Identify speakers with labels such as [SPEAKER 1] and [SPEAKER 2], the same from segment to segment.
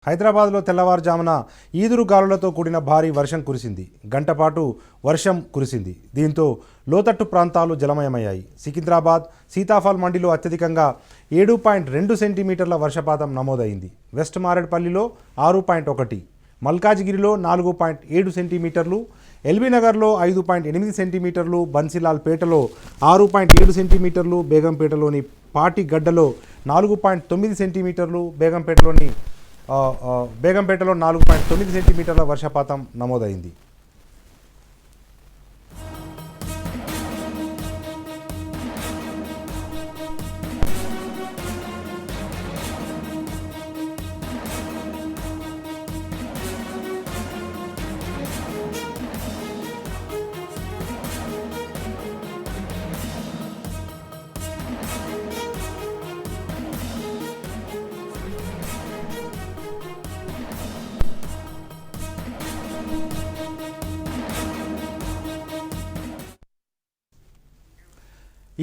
[SPEAKER 1] హైదరాబాద్లో తెల్లవారుజామున ఈదురు గాలులతో కూడిన భారీ వర్షం కురిసింది. గంటపాటు వర్షం కురిసింది. దీంతో లోతట్టు ప్రాంతాలు జలమయమయ్యాయి. సికింద్రాబాద్ సీతాఫల్ మండిలో అత్యధికంగా 7.2 సెంటీమీటర్ల వర్షపాతం నమోదైంది. వెస్ట్ మారేడ్పల్లిలో 6.1, మల్కాజిగిరిలో 4.7 సెంటీమీటర్లు, ఎల్బీనగర్లో 5.8 సెంటీమీటర్లు, బన్సీలాల్పేటలో 6.7 సెంటీమీటర్లు, బేగంపేటలోని పాటిగడ్డలో 4.9 సెంటీమీటర్లు, బేగంపేటలో 4.9 సెంటీమీటర్ల వర్షపాతం నమోదైంది.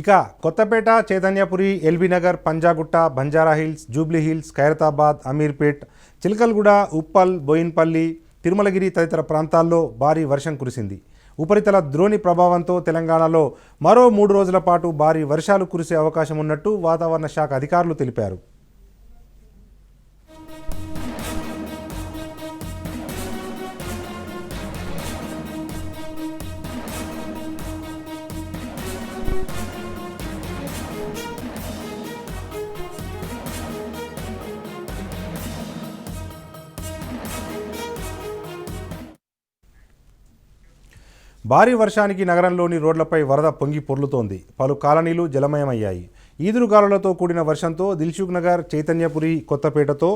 [SPEAKER 1] ఇక కొత్తపేట, చైతన్యపురి, ఎల్బీనగర్, పంజాగుట్ట, బంజారాహిల్స్, జూబ్లీహిల్స్, ఖైరతాబాద్, అమీర్పేట్, చిలకల్గూడ, ఉప్పల్, బోయిన్పల్లి, తిరుమలగిరి తదితర ప్రాంతాల్లో భారీ వర్షం కురిసింది. ఉపరితల ద్రోణి ప్రభావంతో తెలంగాణలో మరో 3 రోజుల పాటు భారీ వర్షాలు కురిసే అవకాశం ఉన్నట్టు వాతావరణ శాఖ అధికారులు తెలిపారు. భారీ వర్షానికి నగరంలోని రోడ్లపై వరద పొంగి పొర్లుతోంది. పలు కాలనీలు జలమయమయ్యాయి. ఈదురుగాలులతో కూడిన వర్షంతో దిల్సుఖ్ నగర్, చైతన్యపురి, కొత్తపేటతో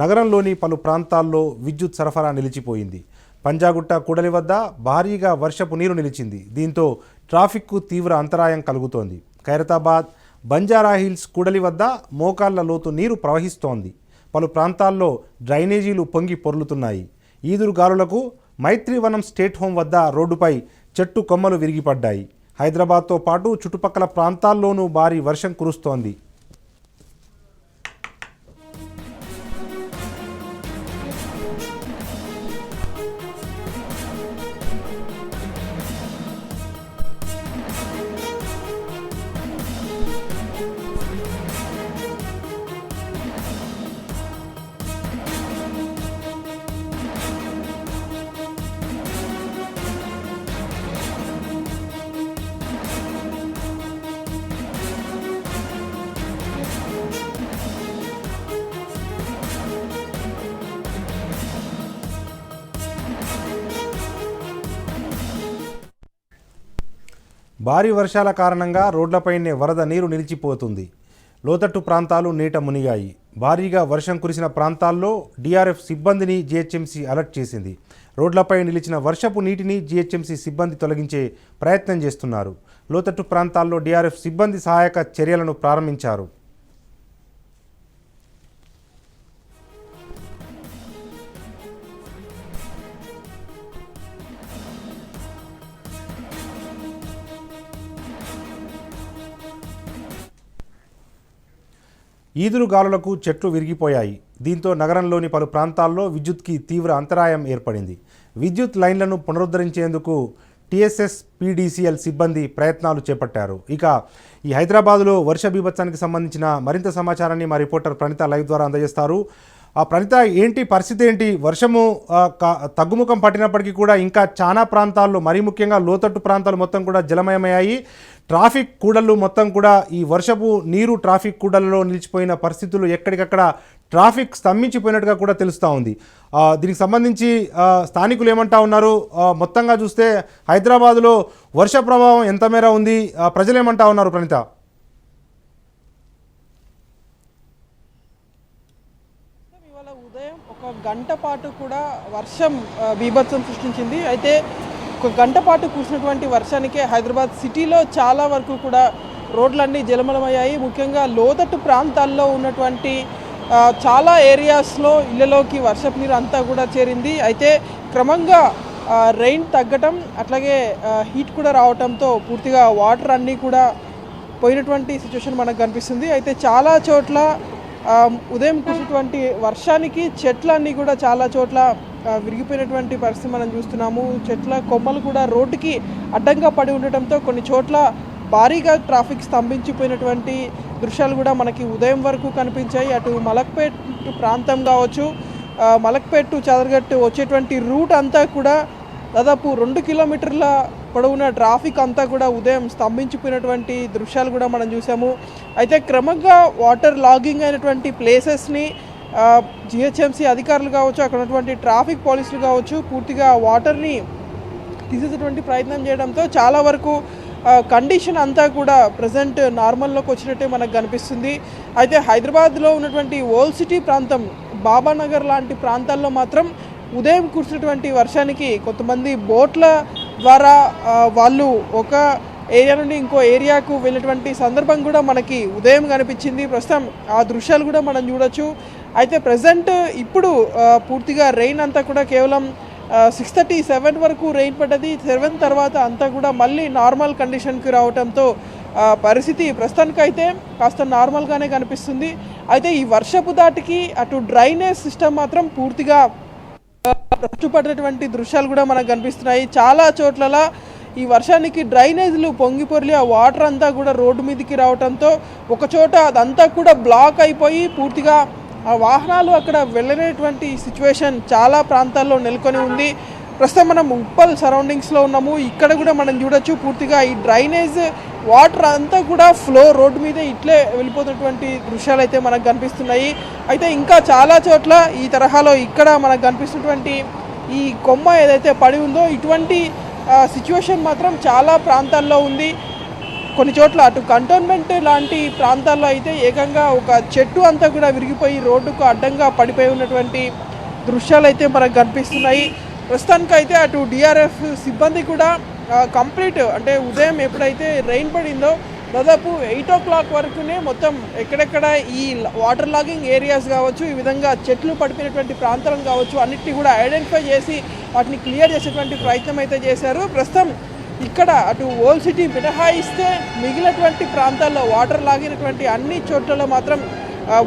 [SPEAKER 1] నగరంలోని పలు ప్రాంతాల్లో విద్యుత్ సరఫరా నిలిచిపోయింది. పంజాగుట్ట కూడలి వద్ద భారీగా వర్షపు నీరు నిలిచింది. దీంతో ట్రాఫిక్కు తీవ్ర అంతరాయం కలుగుతోంది. ఖైరతాబాద్, బంజారాహిల్స్ కూడలి వద్ద మోకాళ్ల లోతు నీరు ప్రవహిస్తోంది. పలు ప్రాంతాల్లో డ్రైనేజీలు పొంగి పొర్లుతున్నాయి. ఈదురుగాలులకు మైత్రివనం స్టేట్ హోం వద్ద రోడ్డుపై చెట్టు కొమ్మలు విరిగిపడ్డాయి. హైదరాబాద్తో పాటు చుట్టుపక్కల ప్రాంతాల్లోనూ భారీ వర్షం కురుస్తోంది. భారీ వర్షాల కారణంగా రోడ్లపైనే వరద నీరు నిలిచిపోతుంది. లోతట్టు ప్రాంతాలు నీట మునిగాయి. భారీగా వర్షం కురిసిన ప్రాంతాల్లో డిఆర్ఎఫ్ సిబ్బందిని జీహెచ్ఎంసీ అలర్ట్ చేసింది. రోడ్లపై నిలిచిన వర్షపు నీటిని జీహెచ్ఎంసీ సిబ్బంది తొలగించే ప్రయత్నం చేస్తున్నారు. లోతట్టు ప్రాంతాల్లో డిఆర్ఎఫ్ సిబ్బంది సహాయక చర్యలను ప్రారంభించారు. ఈదురుగాలులకు చెట్లు విరిగిపోయాయి. దీంతో నగరంలోని పలు ప్రాంతాల్లో విద్యుత్కి తీవ్ర అంతరాయం ఏర్పడింది. విద్యుత్ లైన్లను పునరుద్ధరించేందుకు టీఎస్ఎస్ పీడీసీఎల్ సిబ్బంది ప్రయత్నాలు చేపట్టారు. ఇక ఈ హైదరాబాదులో వర్ష బీభత్సానికి సంబంధించిన మరింత సమాచారాన్ని మా రిపోర్టర్ ప్రణిత లైవ్ ద్వారా అందజేస్తారు. ప్రణిత, ఏంటి పరిస్థితి ఏంటి? వర్షము తగ్గుముఖం పట్టినప్పటికీ కూడా ఇంకా చాలా ప్రాంతాల్లో, మరీ ముఖ్యంగా లోతట్టు ప్రాంతాలు మొత్తం కూడా జలమయమయ్యాయి. ట్రాఫిక్ కూడళ్ళు మొత్తం కూడా ఈ వర్షపు నీరు ట్రాఫిక్ కూడళ్ళలో నిలిచిపోయిన పరిస్థితులు, ఎక్కడికక్కడ ట్రాఫిక్ స్తంభించిపోయినట్టుగా కూడా తెలుస్తూ ఉంది. దీనికి సంబంధించి స్థానికులు ఏమంటా ఉన్నారు? మొత్తంగా చూస్తే హైదరాబాదులో వర్ష ప్రభావం ఎంత మేర ఉంది? ప్రజలు ఏమంటా ఉన్నారు ప్రణిత?
[SPEAKER 2] ఉదయం ఒక గంట పాటు కూడా వర్షం బీభత్సం సృష్టించింది. అయితే ఒక గంట పాటు కురిసినటువంటి వర్షానికే హైదరాబాద్ సిటీలో చాలా వరకు కూడా రోడ్లన్నీ జలమయమయ్యాయి. ముఖ్యంగా లోతట్టు ప్రాంతాల్లో ఉన్నటువంటి చాలా ఏరియాస్లో ఇళ్లలోకి వర్షపు నీరు అంతా కూడా చేరింది. అయితే క్రమంగా రెయిన్ తగ్గటం, అట్లాగే హీట్ కూడా రావడంతో పూర్తిగా వాటర్ అన్నీ కూడా పోయినటువంటి సిచ్యువేషన్ మనకు కనిపిస్తుంది. అయితే చాలా చోట్ల ఉదయం కురిసినటువంటి వర్షానికి చెట్లన్నీ కూడా చాలా చోట్ల విరిగిపోయినటువంటి పరిస్థితి మనం చూస్తున్నాము. చెట్ల కొమ్మలు కూడా రోడ్డుకి అడ్డంగా పడి ఉండటంతో కొన్ని చోట్ల భారీగా ట్రాఫిక్ స్తంభించిపోయినటువంటి దృశ్యాలు కూడా మనకి ఉదయం వరకు కనిపించాయి. అటు మలక్పేట్ ప్రాంతం కావచ్చు, మలక్పేట్ టు చాదర్ఘట్ వచ్చేటువంటి రూట్ అంతా కూడా దాదాపు 2 కిలోమీటర్ల పొడవున ట్రాఫిక్ అంతా కూడా ఉదయం స్తంభించిపోయినటువంటి దృశ్యాలు కూడా మనం చూసాము. అయితే క్రమంగా వాటర్ లాగింగ్ అయినటువంటి ప్లేసెస్ని జిహెచ్ఎంసీ అధికారులు కావచ్చు, అక్కడ ఉన్నటువంటి ట్రాఫిక్ పోలీసులు కావచ్చు పూర్తిగా వాటర్ని తీసేసేటువంటి ప్రయత్నం చేయడంతో చాలా వరకు కండిషన్ అంతా కూడా ప్రజెంట్ నార్మల్లోకి వచ్చినట్టే మనకు కనిపిస్తుంది. అయితే హైదరాబాద్లో ఉన్నటువంటి ఓల్డ్ సిటీ ప్రాంతం, బాబానగర్ లాంటి ప్రాంతాల్లో మాత్రం ఉదయం కురిసినటువంటి వర్షానికి కొంతమంది బోట్ల ద్వారా వాళ్ళు ఒక ఏరియా నుండి ఇంకో ఏరియాకు వెళ్ళినటువంటి సందర్భం కూడా మనకి ఉదయం కనిపించింది. ప్రస్తుతం ఆ దృశ్యాలు కూడా మనం చూడొచ్చు. అయితే ప్రజెంట్ ఇప్పుడు పూర్తిగా రెయిన్ అంతా కూడా కేవలం 6:37 వరకు రెయిన్ పడ్డది. 7 తర్వాత అంతా కూడా మళ్ళీ నార్మల్ కండిషన్కి రావడంతో పరిస్థితి ప్రస్తుతానికైతే కాస్త నార్మల్గానే కనిపిస్తుంది. అయితే ఈ వర్షపు దాటికి అటు డ్రైనేజ్ సిస్టమ్ మాత్రం పూర్తిగా పడినటువంటి దృశ్యాలు కూడా మనకు కనిపిస్తున్నాయి. చాలా చోట్ల ఈ వర్షానికి డ్రైనేజ్లు పొంగిపొర్లి ఆ వాటర్ అంతా కూడా రోడ్డు మీదకి రావడంతో ఒక చోట అదంతా కూడా బ్లాక్ అయిపోయి పూర్తిగా ఆ వాహనాలు అక్కడ వెళ్ళలేటువంటి సిచ్యువేషన్ చాలా ప్రాంతాల్లో నెలకొని ఉంది. ప్రస్తుతం మనం ఉప్పల్ సరౌండింగ్స్లో ఉన్నాము. ఇక్కడ కూడా మనం చూడొచ్చు పూర్తిగా ఈ డ్రైనేజ్ వాటర్ అంతా కూడా ఫ్లో రోడ్డు మీదే ఇట్లే వెళ్ళిపోతున్నటువంటి దృశ్యాలు అయితే మనకు కనిపిస్తున్నాయి. అయితే ఇంకా చాలా చోట్ల ఈ తరహాలో ఇక్కడ మనకు కనిపిస్తున్నటువంటి ఈ కొమ్మ ఏదైతే పడి ఉందో ఇటువంటి సిచ్యువేషన్ మాత్రం చాలా ప్రాంతాల్లో ఉంది. కొన్ని చోట్ల అటు కంటోన్మెంట్ లాంటి ప్రాంతాల్లో అయితే ఏకంగా ఒక చెట్టు అంతా కూడా విరిగిపోయి రోడ్డుకు అడ్డంగా పడిపోయి ఉన్నటువంటి దృశ్యాలు అయితే మనకు కనిపిస్తున్నాయి. ప్రస్తుతానికైతే అటు డిఆర్ఎఫ్ సిబ్బంది కూడా కంప్లీట్ అంటే ఉదయం ఎప్పుడైతే రెయిన్ పడిందో దాదాపు 8 o'clock వరకునే మొత్తం ఎక్కడెక్కడ ఈ వాటర్ లాగింగ్ ఏరియాస్ కావచ్చు, ఈ విధంగా చెట్లు పడిపోయినటువంటి ప్రాంతాలను కావచ్చు అన్నిటిని కూడా ఐడెంటిఫై చేసి వాటిని క్లియర్ చేసేటువంటి ప్రయత్నం అయితే చేశారు. ప్రస్తుతం ఇక్కడ అటు ఓల్డ్ సిటీ మినహాయిస్తే మిగిలినటువంటి ప్రాంతాల్లో వాటర్ లాగినటువంటి అన్ని చోట్లలో మాత్రం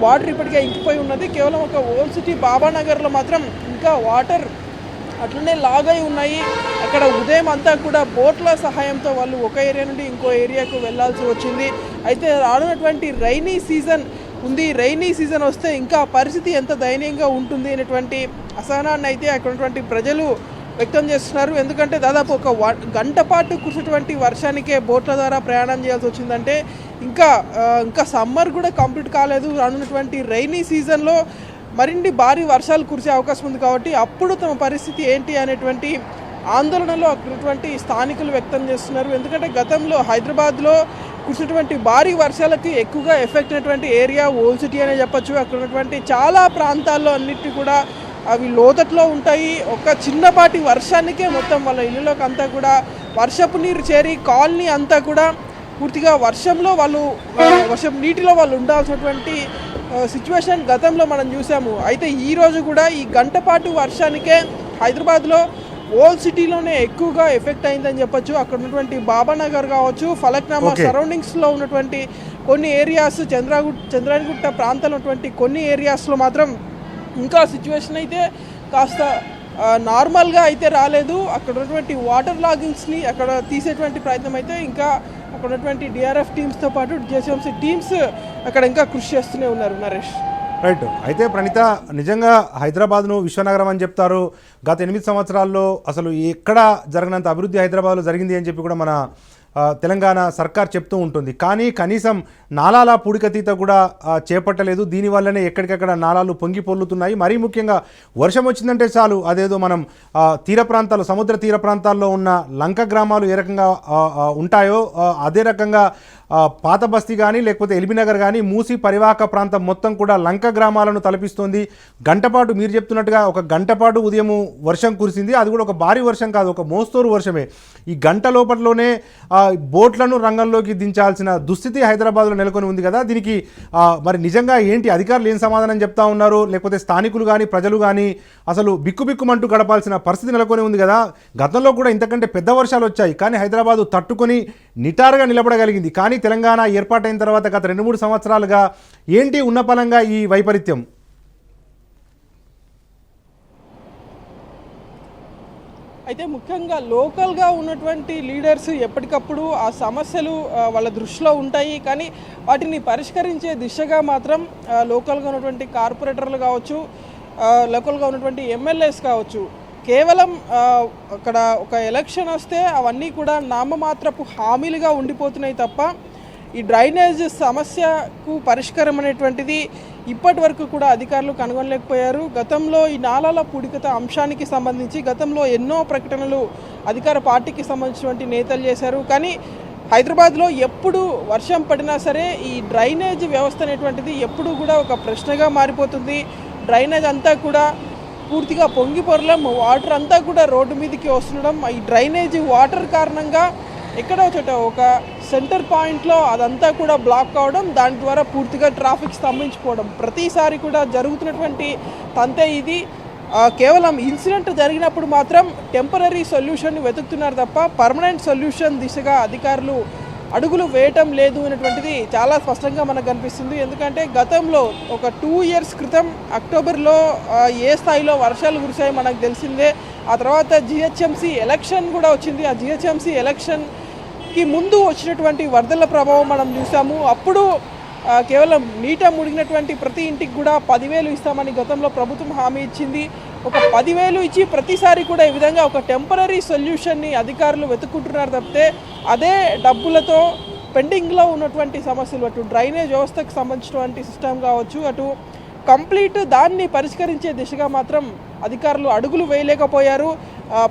[SPEAKER 2] వాటర్ ఇప్పటికే ఇంకిపోయి ఉన్నది. కేవలం ఒక ఓల్డ్ సిటీ బాబానగర్లో మాత్రం ఇంకా వాటర్ అట్లనే లాగై ఉన్నాయి. అక్కడ ఉదయం అంతా కూడా బోట్ల సహాయంతో వాళ్ళు ఒక ఏరియా నుండి ఇంకో ఏరియాకు వెళ్లాల్సి వచ్చింది. అయితే రానున్నటువంటి రైనీ సీజన్ ఉంది. రైనీ సీజన్ వస్తే ఇంకా పరిస్థితి ఎంత దయనీయంగా ఉంటుంది అనేటువంటి అసహనాన్ని అయితే అక్కడ ఉన్నటువంటి ప్రజలు వ్యక్తం చేస్తున్నారు. ఎందుకంటే దాదాపు ఒక గంట పాటు కురిసినటువంటి వర్షానికే బోట్ల ద్వారా ప్రయాణం చేయాల్సి వచ్చిందంటే ఇంకా సమ్మర్ కూడా కంప్లీట్ కాలేదు. రానున్నటువంటి రైనీ సీజన్లో మరిన్ని భారీ వర్షాలు కురిసే అవకాశం ఉంది కాబట్టి అప్పుడు తమ పరిస్థితి ఏంటి అనేటువంటి ఆందోళనలో అక్కడటువంటి స్థానికులు వ్యక్తం చేస్తున్నారు. ఎందుకంటే గతంలో హైదరాబాద్లో కురిసినటువంటి భారీ వర్షాలకి ఎక్కువగా ఎఫెక్ట్ అయినటువంటి ఏరియా ఓల్డ్ సిటీ అనే చెప్పచ్చు. అక్కడ ఉన్నటువంటి చాలా ప్రాంతాల్లో అన్నిటి కూడా అవి లోతట్లో ఉంటాయి. ఒక చిన్నపాటి వర్షానికే మొత్తం వాళ్ళ ఇళ్ళలోకి అంతా కూడా వర్షపు నీరు చేరి కాలనీ అంతా కూడా పూర్తిగా వర్షపు నీటిలో వాళ్ళు ఉండాల్సినటువంటి సిచ్యువేషన్ గతంలో మనం చూసాము. అయితే ఈరోజు కూడా ఈ గంట పాటు వర్షానికే హైదరాబాద్లో ఓల్డ్ సిటీలోనే ఎక్కువగా ఎఫెక్ట్ అయిందని చెప్పొచ్చు. అక్కడ ఉన్నటువంటి బాబానగర్ కావచ్చు, ఫలక్నామా సరౌండింగ్స్లో ఉన్నటువంటి కొన్ని ఏరియాస్, చంద్రాయణగుట్ట ప్రాంతాల్లో ఉన్నటువంటి కొన్ని ఏరియాస్లో మాత్రం ఇంకా సిచ్యువేషన్ అయితే కాస్త నార్మల్గా అయితే రాలేదు. అక్కడ ఉన్నటువంటి వాటర్ లాగింగ్స్ని అక్కడ తీసేటువంటి ప్రయత్నం అయితే ఇంకా అక్కడ ఉన్నటువంటి డిఆర్ఎఫ్ టీమ్స్తో పాటు జిహెచ్ఎంసీ టీమ్స్ అక్కడ ఇంకా కృషి చేస్తూనే ఉన్నారు. నరేష్,
[SPEAKER 1] రైట్. అయితే ప్రణీత, నిజంగా హైదరాబాద్ను విశ్వనగరం అని చెప్తారు. గత 8 సంవత్సరాల్లో అసలు ఎక్కడ జరగనంత అభివృద్ధి హైదరాబాద్లో జరిగింది అని చెప్పి కూడా మన తెలంగాణ సర్కార్ చెప్తూ ఉంటుంది. కానీ కనీసం నాలాల పూడికతీత కూడా చేపట్టలేదు. దీనివల్లనే ఎక్కడికక్కడ నాలాలు పొంగి పొర్లుతున్నాయి. మరీ ముఖ్యంగా వర్షం వచ్చిందంటే చాలు అదేదో మనం తీర ప్రాంతాలు, సముద్ర తీర ప్రాంతాల్లో ఉన్న లంక గ్రామాలు ఏ రకంగా ఉంటాయో అదే రకంగా పాత బస్తీ కానీ లేకపోతే ఎల్బీనగర్ కానీ మూసి పరివాహక ప్రాంతం మొత్తం కూడా లంక గ్రామాలను తలపిస్తోంది. గంటపాటు మీరు చెప్తున్నట్టుగా ఒక గంటపాటు ఉదయం వర్షం కురిసింది. అది కూడా ఒక భారీ వర్షం కాదు, ఒక మోస్తరు వర్షమే. ఈ గంట లోపట్లోనే బోట్లను రంగంలోకి దించాల్సిన దుస్థితి హైదరాబాద్లో నెలకొని ఉంది కదా, దీనికి మరి నిజంగా ఏంటి అధికారులు ఏం సమాధానం చెప్తా ఉన్నారు, లేకపోతే స్థానికులు కానీ ప్రజలు కానీ అసలు బిక్కుబిక్కుమంటూ గడపాల్సిన పరిస్థితి నెలకొని ఉంది కదా. గతంలో కూడా ఇంతకంటే పెద్ద వర్షాలు వచ్చాయి, కానీ హైదరాబాదు తట్టుకొని నిటారుగా నిలబడగలిగింది. కానీ తెలంగాణ ఏర్పాటైన తర్వాత గత 2-3 సంవత్సరాలుగా ఏంటి ఉన్నపలంగా ఈ వైపరీత్యం?
[SPEAKER 2] అయితే ముఖ్యంగా లోకల్గా ఉన్నటువంటి లీడర్స్ ఎప్పటికప్పుడు ఆ సమస్యలు వాళ్ళ దృష్టిలో ఉంటాయి, కానీ వాటిని పరిష్కరించే దిశగా మాత్రం లోకల్గా ఉన్నటువంటి కార్పొరేటర్లు కావచ్చు, లోకల్గా ఉన్నటువంటి ఎమ్మెల్యేస్ కావచ్చు, కేవలం అక్కడ ఒక ఎలక్షన్ వస్తే అవన్నీ కూడా నామమాత్రపు హామీలుగా ఉండిపోతున్నాయి తప్ప ఈ డ్రైనేజ్ సమస్యకు పరిష్కారం అనేటువంటిది ఇప్పటి వరకు కూడా అధికారులు కనుగొనలేకపోయారు. గతంలో ఈ నాలాల పూడికత అంశానికి సంబంధించి గతంలో ఎన్నో ప్రకటనలు అధికార పార్టీకి సంబంధించినటువంటి నేతలు చేశారు, కానీ హైదరాబాద్లో ఎప్పుడు వర్షం పడినా సరే ఈ డ్రైనేజ్ వ్యవస్థ అనేటువంటిది ఎప్పుడు కూడా ఒక ప్రశ్నగా మారిపోతుంది. డ్రైనేజ్ అంతా కూడా పూర్తిగా పొంగి పొరలం, వాటర్ అంతా కూడా రోడ్డు మీదకి వస్తుండడం, ఈ డ్రైనేజ్ వాటర్ కారణంగా ఎక్కడో చోట ఒక సెంటర్ పాయింట్లో అదంతా కూడా బ్లాక్ కావడం, దాని ద్వారా పూర్తిగా ట్రాఫిక్ స్తంభించిపోవడం ప్రతిసారి కూడా జరుగుతున్నటువంటి తంతే ఇది. కేవలం ఇన్సిడెంట్ జరిగినప్పుడు మాత్రం టెంపరీ సొల్యూషన్ని వెతుకుతున్నారు తప్ప పర్మనెంట్ సొల్యూషన్ దిశగా అధికారులు అడుగులు వేయటం లేదు అనేటువంటిది చాలా స్పష్టంగా మనకు కనిపిస్తుంది. ఎందుకంటే గతంలో ఒక 2 years క్రితం అక్టోబర్లో ఏ స్థాయిలో వర్షాలు కురిశాయో మనకు తెలిసిందే. ఆ తర్వాత జిహెచ్ఎంసీ ఎలక్షన్ కూడా వచ్చింది. ఆ జిహెచ్ఎంసీ ఎలక్షన్కి ముందు వచ్చినటువంటి వరదల ప్రభావం మనం చూసాము. అప్పుడు కేవలం నీట మునిగినటువంటి ప్రతి ఇంటికి కూడా 10,000 ఇస్తామని గతంలో ప్రభుత్వం హామీ ఇచ్చింది. ఒక 10,000 ఇచ్చి ప్రతిసారి కూడా ఈ విధంగా ఒక టెంపరీ సొల్యూషన్ని అధికారులు వెతుక్కుంటున్నారు తప్పితే అదే డబ్బులతో పెండింగ్లో ఉన్నటువంటి సమస్యలు, అటు డ్రైనేజ్ వ్యవస్థకు సంబంధించినటువంటి సిస్టమ్ కావచ్చు, అటు కంప్లీట్ దాన్ని పరిష్కరించే దిశగా మాత్రం అధికారులు అడుగులు వేయలేకపోయారు.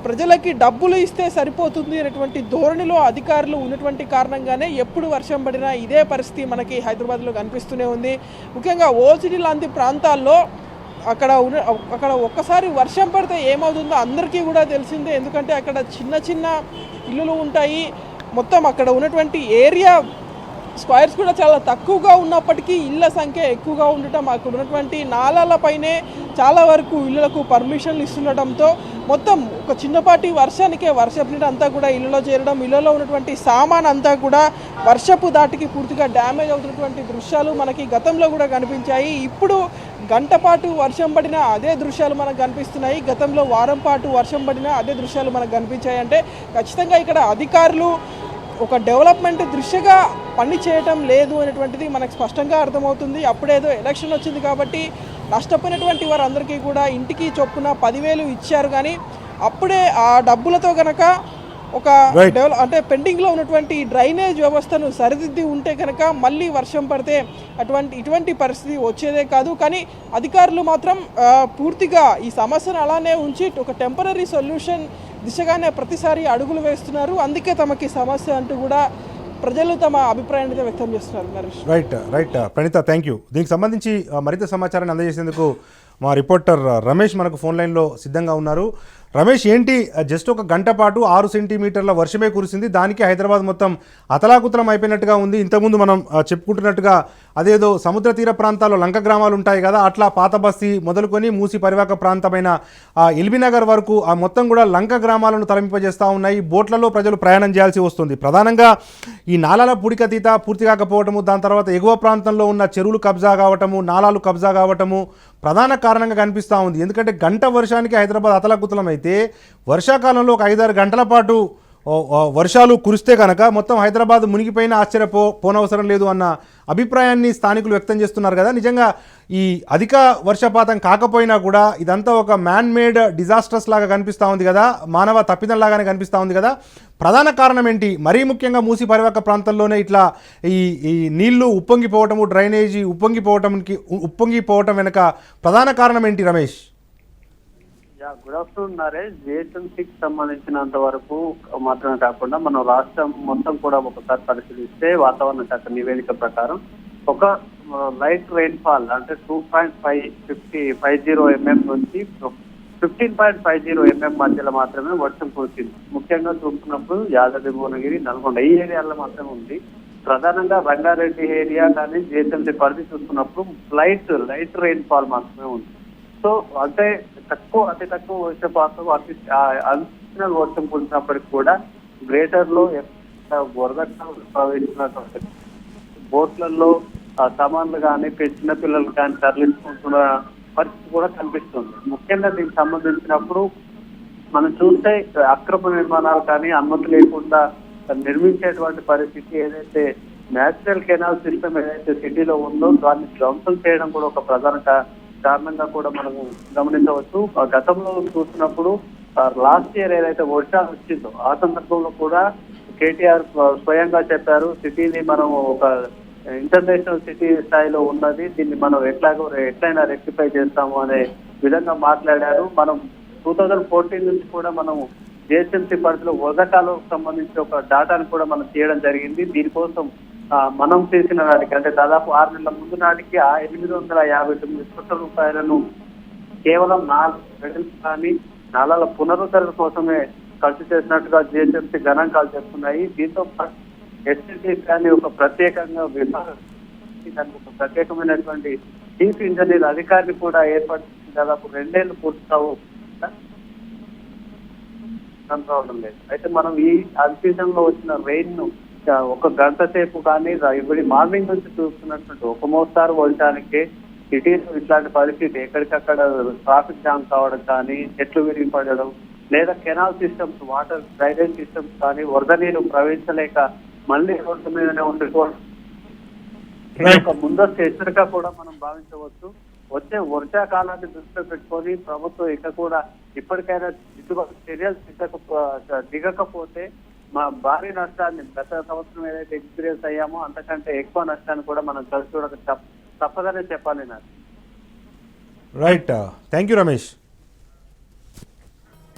[SPEAKER 2] ప్రజలకి డబ్బులు ఇస్తే సరిపోతుంది అనేటువంటి ధోరణిలో అధికారులు ఉన్నటువంటి కారణంగానే ఎప్పుడు వర్షం పడినా ఇదే పరిస్థితి మనకి హైదరాబాద్లో కనిపిస్తూనే ఉంది. ముఖ్యంగా ఓసిటీ లాంటి ప్రాంతాల్లో అక్కడ ఒక్కసారి వర్షం పడితే ఏమవుతుందో అందరికీ కూడా తెలిసిందే. ఎందుకంటే అక్కడ చిన్న చిన్న ఇల్లులు ఉంటాయి, మొత్తం అక్కడ ఉన్నటువంటి ఏరియా స్క్వేర్స్ కూడా చాలా తక్కువగా ఉన్నప్పటికీ ఇళ్ళ సంఖ్య ఎక్కువగా ఉండటం, అక్కడ ఉన్నటువంటి నాలాలపైనే చాలా వరకు ఇళ్ళకు పర్మిషన్లు ఇస్తుండటంతో మొత్తం ఒక చిన్నపాటి వర్షానికే వర్షపు నీరు అంతా కూడా ఇళ్ళలో చేరడం, ఇళ్ళలో ఉన్నటువంటి సామాన్ అంతా కూడా వర్షపు దాటికి పూర్తిగా డ్యామేజ్ అవుతున్నటువంటి దృశ్యాలు మనకి గతంలో కూడా కనిపించాయి. ఇప్పుడు గంట పాటు వర్షం పడినా అదే దృశ్యాలు మనకు కనిపిస్తున్నాయి. గతంలో వారం పాటు వర్షం పడినా అదే దృశ్యాలు మనకు కనిపించాయి. అంటే ఖచ్చితంగా ఇక్కడ అధికారులు ఒక డెవలప్మెంట్ దృష్టిగా పని చేయటం లేదు అనేటువంటిది మనకు స్పష్టంగా అర్థమవుతుంది. అప్పుడేదో ఎలక్షన్ వచ్చింది కాబట్టి నష్టపోయినటువంటి వారందరికీ కూడా ఇంటికి చొప్పున 10,000 ఇచ్చారు, కానీ అప్పుడే ఆ డబ్బులతో కనుక ఒక అంటే పెండింగ్లో ఉన్నటువంటి డ్రైనేజ్ వ్యవస్థను సరిదిద్ది ఉంటే కనుక మళ్ళీ వర్షం పడితే ఇటువంటి పరిస్థితి వచ్చేదే కాదు. కానీ అధికారులు మాత్రం పూర్తిగా ఈ సమస్యను అలానే ఉంచి ఒక టెంపరీ సొల్యూషన్ దిశగానే ప్రతిసారి అడుగులు వేస్తున్నారు. అందుకే తమకి సమస్య అంటూ కూడా ప్రజలు తమ అభిప్రాయాన్ని వ్యక్తం చేస్తున్నారు. Naresh.
[SPEAKER 1] Right Praneetha, thank you. దీనికి సంబంధించి మరింత సమాచారాన్ని అందజేసేందుకు మా రిపోర్టర్ రమేష్ మనకు ఫోన్ లైన్లో సిద్ధంగా ఉన్నారు. రమేష్, ఏంటి జస్ట్ ఒక గంట పాటు 6 సెంటీమీటర్ల వర్షమే కురిసింది, దానికి హైదరాబాద్ మొత్తం అతలాకుతలం అయిపోయినట్టుగా ఉంది. ఇంతకుముందు మనం చెప్పుకుంటున్నట్టుగా అదేదో సముద్ర తీర ప్రాంతాల్లో లంక గ్రామాలు ఉంటాయి కదా, అట్లా పాత బస్తీ మొదలుకొని మూసి పరివాహక ప్రాంతమైన ఎల్బీనగర్ వరకు ఆ మొత్తం కూడా లంక గ్రామాలను తలపింపజేస్తూ ఉన్నాయి. బోట్లలో ప్రజలు ప్రయాణం చేయాల్సి వస్తుంది. ప్రధానంగా ఈ నాలాల పూడికతీత పూర్తి కాకపోవటము, దాని తర్వాత ఎగువ ప్రాంతంలో ఉన్న చెరువులు కబ్జా కావటము, నాలాలు కబ్జా కావటము ప్రధాన కారణంగా కనిపిస్తూ ఉంది. ఎందుకంటే గంట వర్షానికి హైదరాబాద్ అతలాకుతలం అయితే వర్షాకాలంలో ఒక 5-6 గంటల పాటు వర్షాలు కురిస్తే కనుక మొత్తం హైదరాబాద్ మునిగిపోయిన పోనవసరం లేదు అన్న అభిప్రాయాన్ని స్థానికులు వ్యక్తం చేస్తున్నారు కదా. నిజంగా ఈ అధిక వర్షపాతం కాకపోయినా కూడా ఇదంతా ఒక మ్యాన్ మేడ్ డిజాస్టర్స్ లాగా కనిపిస్తూ ఉంది కదా, మానవ తప్పిదం లాగానే కనిపిస్తూ ఉంది కదా. ప్రధాన కారణం ఏంటి? మరీ ముఖ్యంగా మూసి పరివాహక ప్రాంతంలోనే ఇట్లా ఈ నీళ్లు ఉప్పొంగిపోవటము, డ్రైనేజీ ఉప్పొంగిపోవటం వెనుక ప్రధాన కారణం ఏంటి రమేష్?
[SPEAKER 3] Good afternoon Naresh. జిహెచ్ఎంసీకి సంబంధించినంత వరకు మాత్రమే కాకుండా మనం రాష్ట్రం మొత్తం కూడా ఒకసారి పరిశీలిస్తే వాతావరణ శాఖ నివేదిక ప్రకారం ఒక లైట్ రెయిన్ఫాల్ అంటే 2.50 mm నుంచి 15.50 mm మధ్యలో మాత్రమే వర్షం కురిసింది. ముఖ్యంగా చూస్తున్నప్పుడు యాదాద్రి భువనగిరి, నల్గొండ ఈ ఏరియాలో మాత్రమే ఉంది. ప్రధానంగా రంగారెడ్డి ఏరియా కానీ జిహెచ్ఎంసీ పరిధి చూసుకున్నప్పుడు లైట్ రెయిన్ ఫాల్ మాత్రమే ఉంది. సో అంటే అతి తక్కువ వర్షపాతం అడిషనల్ వర్షం కురిసినప్పటికీ కూడా గ్రేటర్ లో వరద ప్రవహించినటువంటి బోట్లలో సామాన్లు కానీ చిన్న పిల్లలు కానీ తరలించుకుంటున్న పరిస్థితి కూడా కనిపిస్తుంది. ముఖ్యంగా దీనికి సంబంధించినప్పుడు మనం చూస్తే అక్రమ నిర్మాణాలు కానీ అనుమతి లేకుండా నిర్మించేటువంటి పరిస్థితి, ఏదైతే నేచురల్ కెనాల్ సిస్టమ్ ఏదైతే సిటీలో ఉందో దాన్ని ధ్వంసం చేయడం కూడా ఒక ప్రధాన కారణంగా కూడా మనము గమనించవచ్చు. గతంలో చూసినప్పుడు లాస్ట్ ఇయర్ ఏదైతే వర్షాలు వచ్చిందో ఆ సందర్భంలో కూడా కేటీఆర్ స్వయంగా చెప్పారు, సిటీని మనం ఒక ఇంటర్నేషనల్ సిటీ స్థాయిలో ఉన్నది, దీన్ని మనం ఎట్లయినా రెక్టిఫై చేస్తాము అనే విధంగా మాట్లాడారు. మనం 2014 నుంచి కూడా మనం జిహెచ్ఎంసీ పరిధిలో వరదకాలకు సంబంధించి ఒక డాటాను కూడా మనం తీయడం జరిగింది. దీనికోసం మనం చేసిన నాటికి అంటే దాదాపు 6 నెలల ముందు నాటికి 859 కోట్ల రూపాయలను కేవలం 4 బెడ్స్ కానీ నాలాల పునరుద్ధరణ కోసమే ఖర్చు చేసినట్టుగా జిహెచ్ఎంసీ గణాంకాలు చెప్తున్నాయి. దీంతో ఎస్ఎస్సీ కానీ ఒక ప్రత్యేకంగా విభాగం, దానికి ఒక ప్రత్యేకమైనటువంటి చీఫ్ ఇంజనీర్ అధికారిని కూడా ఏర్పాటు చేసి దాదాపు 2 ఏళ్లు పూర్తికావు రావడం లేదు. అయితే మనం ఈ అన్సీజన్ లో వచ్చిన రెయిన్ ను ఒక గంట సేపు కానీ ఇప్పుడు మార్నింగ్ నుంచి చూస్తున్నటువంటి ఒక మోస్తారు వర్షానికి సిటీలో ఇట్లాంటి పరిస్థితి ఎక్కడికక్కడ ట్రాఫిక్ జామ్ కావడం కానీ, చెట్లు విరిగి పడడం, లేదా canal systems, water drainage systems కానీ వరద నీరు ప్రవహించలేక మళ్ళీ రోడ్డు మీదనే ఉండిపోవడం ఒక ముందస్తు హెచ్చరిక కూడా మనం భావించవచ్చు. వచ్చే వర్షాకాలాన్ని దృష్టిలో పెట్టుకొని ప్రభుత్వం ఇక కూడా ఇప్పటికైనా చర్యలు దిగకపోతే మా భారీ నష్టాన్ని గత సంవత్సరం ఏదైతే ఎక్స్పీరియన్స్ అయ్యామో అంతకంటే ఎక్కువ నష్టాన్ని కూడా మనం చూడక తప్పదనే చెప్పాలి నాకు.
[SPEAKER 1] Right, thank you Ramesh.